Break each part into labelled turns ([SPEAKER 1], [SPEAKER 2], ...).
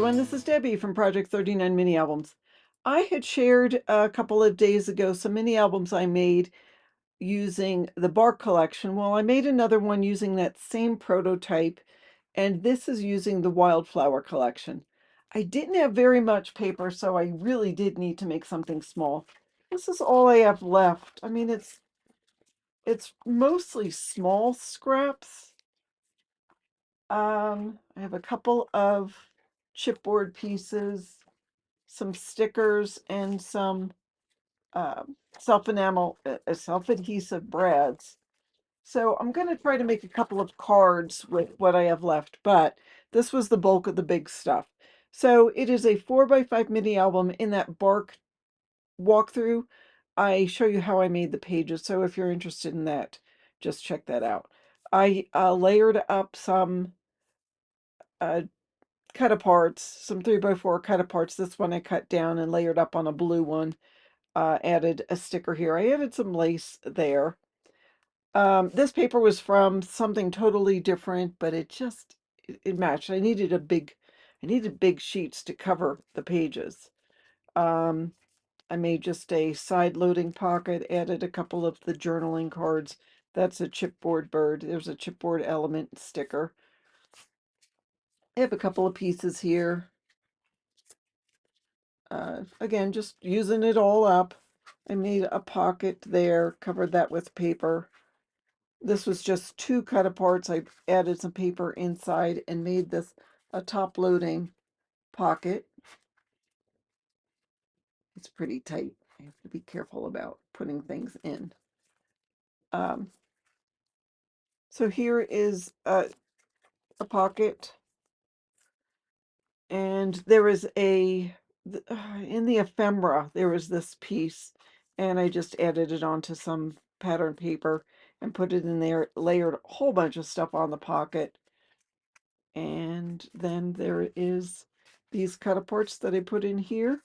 [SPEAKER 1] everyone, this is Debbie from Project 39 Mini Albums. I had shared a couple of days ago some mini albums I made using the bark collection. Well, I made another one using that same prototype, and this is using the wildflower collection. I didn't have very much paper, so I really did need to make something small. This is all I have left. I mean, it's mostly small scraps. I have a couple of chipboard pieces, some stickers, and some self-adhesive brads. So I'm going to try to make a couple of cards with what I have left, but this was the bulk of the big stuff. So it is a 4x5 mini album. In that bark walkthrough, I show you how I made the pages. So if you're interested in that, just check that out. I layered up some cut aparts, some 3x4 cut aparts. This one I cut down and layered up on a blue one. Added a sticker here. I added some lace there. This paper was from something totally different, but it matched. I needed big sheets to cover the pages. I made just a side loading pocket, added a couple of the journaling cards. That's a chipboard bird. There's a chipboard element sticker. I have a couple of pieces here. Again, just using it all up. I made a pocket there, covered that with paper. This was just 2 cut aparts. I added some paper inside and made this a top loading pocket. It's pretty tight. I have to be careful about putting things in. So here is a pocket, and there is in the ephemera, there was this piece, and I just added it onto some pattern paper and put it in there, layered a whole bunch of stuff on the pocket. And then there is these cut aparts that I put in here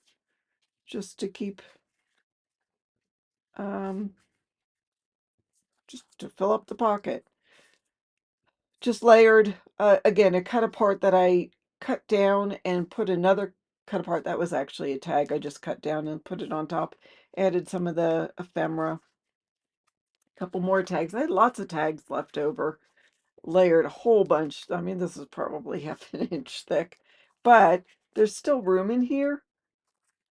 [SPEAKER 1] just to keep, just to fill up the pocket. Just layered, again, a cut apart that I cut down and put another cut apart. That was actually a tag I just cut down and put it on top. Added some of the ephemera. A couple more tags. I had lots of tags left over. Layered a whole bunch. I mean, this is probably half an inch thick, but there's still room in here.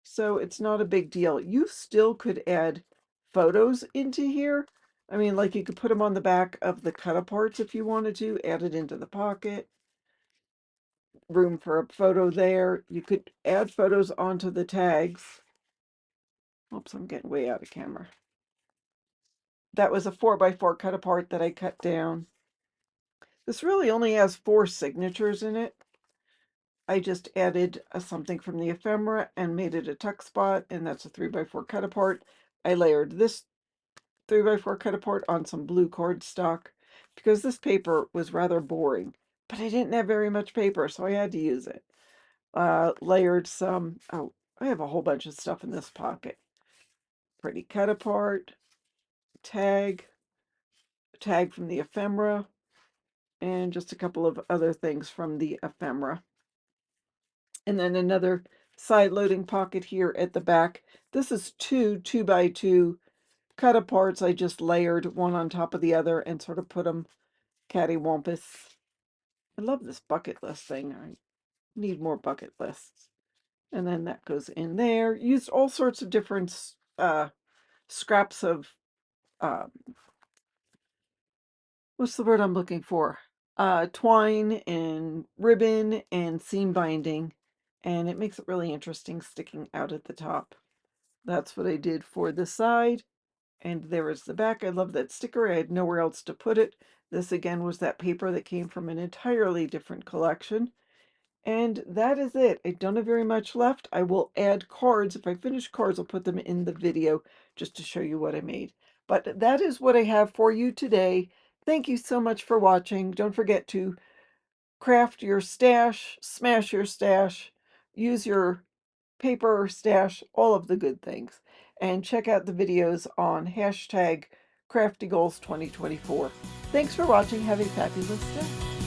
[SPEAKER 1] So it's not a big deal. You still could add photos into here. I mean, like you could put them on the back of the cut aparts if you wanted to, add it into the pocket. Room for a photo there. You could add photos onto the tags. Oops, I'm getting way out of camera. That was a 4x4 cut apart that I cut down. This really only has 4 signatures in it. I just added something from the ephemera and made it a tuck spot, and that's a 3x4 cut apart. I layered this 3x4 cut apart on some blue cardstock because this paper was rather boring, but I didn't have very much paper, so I had to use it. Layered some, oh, I have a whole bunch of stuff in this pocket. Pretty cut apart, tag from the ephemera, and just a couple of other things from the ephemera. And then another side loading pocket here at the back. This is 2 2x2 cut aparts. I just layered one on top of the other and sort of put them cattywampus. I love this bucket list thing. I need more bucket lists. And then that goes in there. Used all sorts of different scraps of, what's the word I'm looking for? Twine and ribbon and seam binding. And it makes it really interesting sticking out at the top. That's what I did for the side. And there is the back. I love that sticker. I had nowhere else to put it. This again was that paper that came from an entirely different collection. And that is it. I don't have very much left. I will add cards. If I finish cards, I'll put them in the video just to show you what I made. But that is what I have for you today. Thank you so much for watching. Don't forget to craft your stash, smash your stash, use your paper stash, all of the good things. And check out the videos on hashtag CraftyGoals2024. Thanks for watching. Have a fabulous day.